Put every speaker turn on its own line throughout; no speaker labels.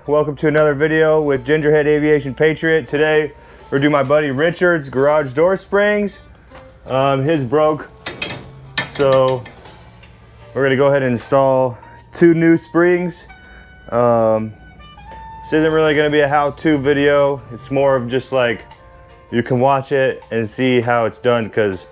welcome to another video with Gingerhead Aviation Patriot. Today we're doing my buddy Richard's garage door springs. His broke, so we're gonna go ahead and install 2 new springs. This isn't really gonna be a how-to video. It's more of just like you can watch it and see how it's done, because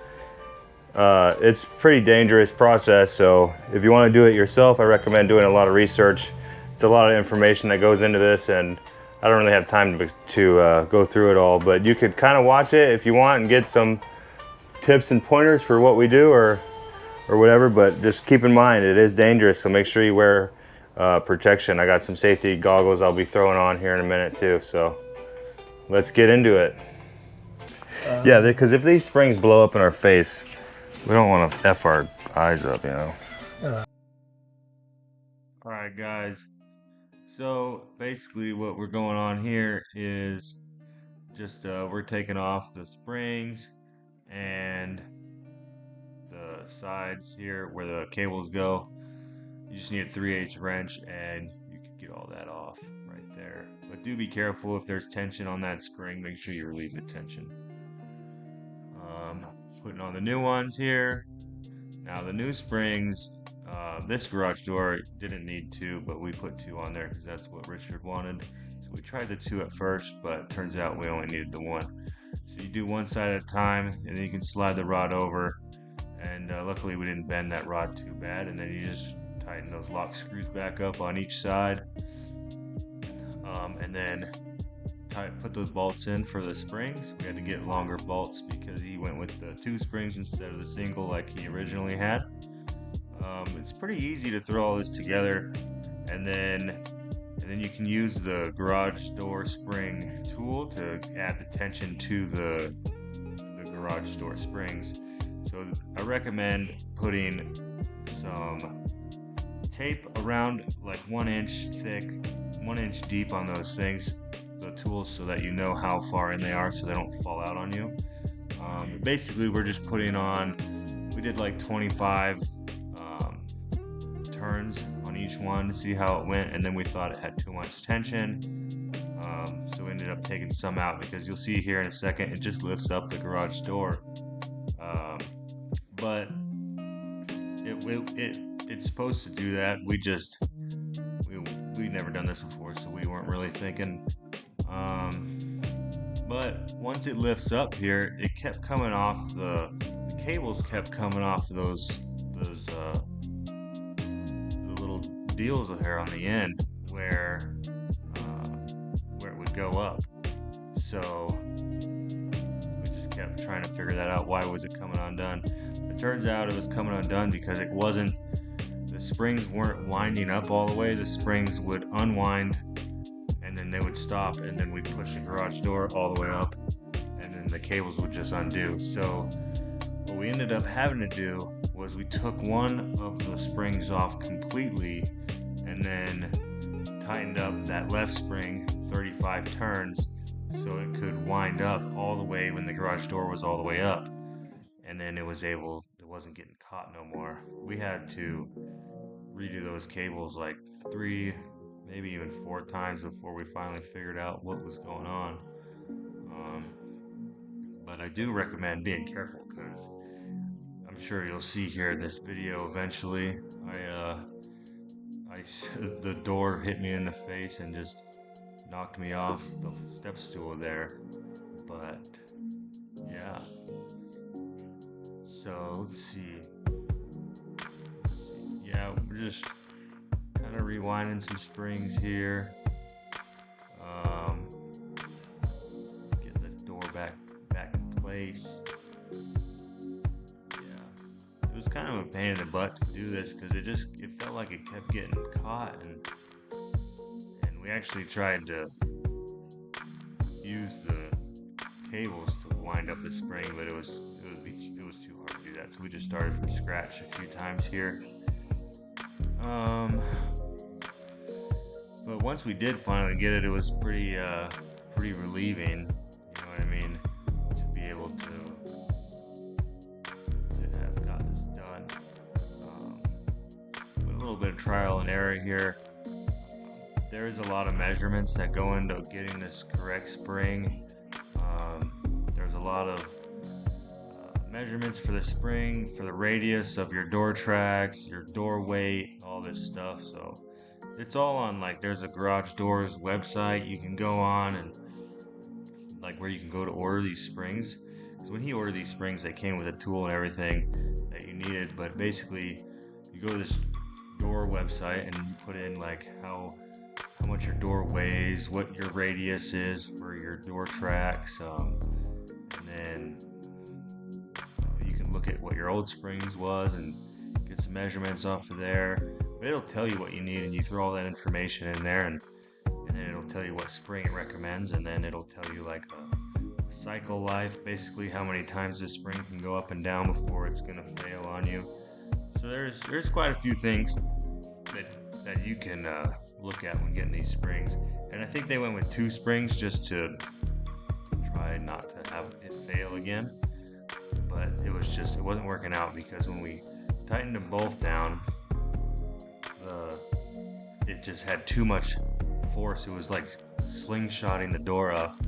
it's a pretty dangerous process. So if you want to do it yourself, I recommend doing a lot of research. It's a lot of information that goes into this, and I don't really have time to go through it all, but you could kind of watch it if you want and get some tips and pointers for what we do or whatever. But just keep in mind, it is dangerous, so make sure you wear protection. I got some safety goggles I'll be throwing on here in a minute too, so let's get into it. Yeah, because if these springs blow up in our face, we don't want to F our eyes up, you know. Alright guys, so basically what we're going on here is just we're taking off the springs and the sides here where the cables go. You just need a 3/8 wrench and you can get all that off right there. But do be careful if there's tension on that spring, make sure you relieve the tension. Putting on the new ones here. Now the new springs, this garage door didn't need 2, but we put 2 on there because that's what Richard wanted. So we tried the 2 at first, but it turns out we only needed the 1. So you do one side at a time, and then you can slide the rod over. And luckily we didn't bend that rod too bad. And then you just tighten those lock screws back up on each side, and then put those bolts in for the springs. We had to get longer bolts because he went with the 2 springs instead of the single like he originally had. It's pretty easy to throw all this together, and then you can use the garage door spring tool to add the tension to the garage door springs. So I recommend putting some tape around like 1 inch thick, 1 inch deep on those things, the tools, so that you know how far in they are so they don't fall out on you. Basically we're just putting on, we did like 25 turns on each one to see how it went, and then we thought it had too much tension, so we ended up taking some out, because you'll see here in a second it just lifts up the garage door, but it's supposed to do that. We'd never done this before, so we weren't really thinking. But once it lifts up here, it kept coming off, the cables kept coming off those the little deals here on the end where it would go up. So we just kept trying to figure that out. Why was it coming undone? It turns out it was coming undone because the springs weren't winding up all the way. The springs would unwind and then they would stop, and then we'd push the garage door all the way up, and then the cables would just undo. So what we ended up having to do was we took one of the springs off completely and then tightened up that left spring 35 turns so it could wind up all the way when the garage door was all the way up, and then it wasn't getting caught no more. We had to redo those cables like 3, maybe even 4 times before we finally figured out what was going on. But I do recommend being careful, because I'm sure you'll see here in this video eventually, the door hit me in the face and just knocked me off the step stool there. But yeah, so let's see. Yeah, we're just kind of rewinding some springs here. Get this door back in place. Yeah, it was kind of a pain in the butt to do this because it felt like it kept getting caught, and we actually tried to use the cables to wind up the spring, but it was too hard to do that. So we just started from scratch a few times here. But once we did finally get it, it was pretty relieving, you know what I mean, to be able to have got this done. With a little bit of trial and error here, there's a lot of measurements that go into getting this correct spring. There's a lot of measurements for the spring, for the radius of your door tracks, your door weight, all this stuff. So it's all on, like, there's a garage doors website you can go on, and like where you can go to order these springs. Because when he ordered these springs, they came with a tool and everything that you needed. But basically, you go to this door website and you put in like how much your door weighs, what your radius is for your door tracks, and then you can look at what your old springs was and get some measurements off of there. But it'll tell you what you need, and you throw all that information in there, and then it'll tell you what spring it recommends, and then it'll tell you like a cycle life, basically how many times this spring can go up and down before it's gonna fail on you. So there's quite a few things that you can look at when getting these springs. And I think they went with 2 springs just to try not to have it fail again. But it wasn't working out, because when we tightened them both down, it just had too much force. It was like slingshotting the door up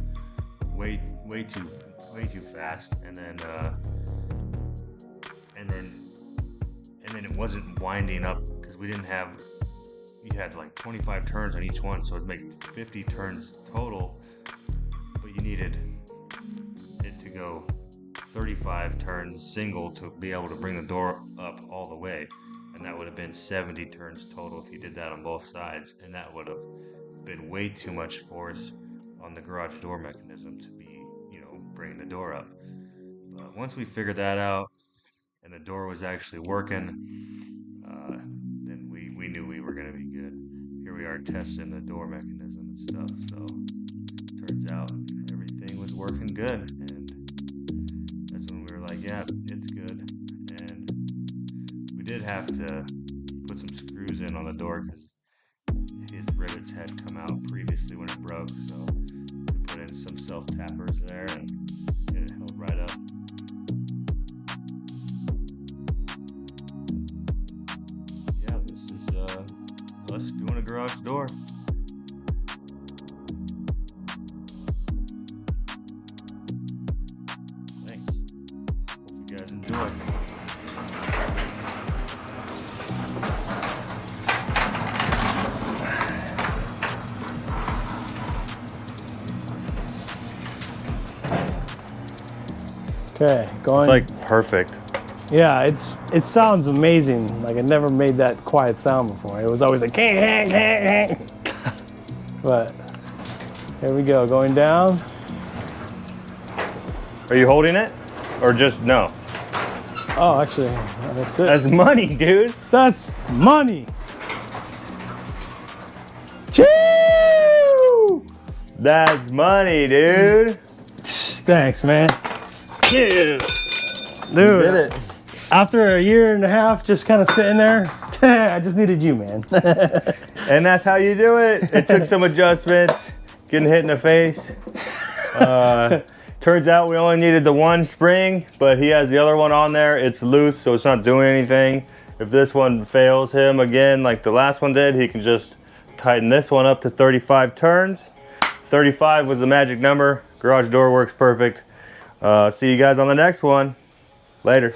way too fast, and then it wasn't winding up, because you had like 25 turns on each one, so it'd make 50 turns total, but you needed it to go 35 turns single to be able to bring the door up all the way, and that would have been 70 turns total if you did that on both sides, and that would have been way too much force on the garage door mechanism to be, bringing the door up. But once we figured that out and the door was actually working, then we knew we were going to be good. Here we are testing the door mechanism and stuff. So turns out everything was working good, and that's when we were like, yeah, it's good. And we did have to put some screws in on the door, because his rivets had come out previously when it broke. So we put in some self-tappers there, and it held right up. Yeah, this is us doing a garage door. Thanks. Hope you guys enjoy.
Okay, going.
It's like perfect.
Yeah, it sounds amazing. Like I never made that quiet sound before. It was always like hang. But here we go, going down.
Are you holding it, or just no?
Oh, actually, that's it.
That's money, dude.
That's money. Choo!
That's money, dude.
Thanks, man.
Dude,
Did it. After a year and a half just kind of sitting there, I just needed you, man.
And that's how you do it. It took some adjustments, getting hit in the face. Turns out we only needed the one spring, but he has the other one on there. It's loose, so it's not doing anything. If this one fails him again, like the last one did, he can just tighten this one up to 35 turns. 35 was the magic number. Garage door works perfect. See you guys on the next one. Later.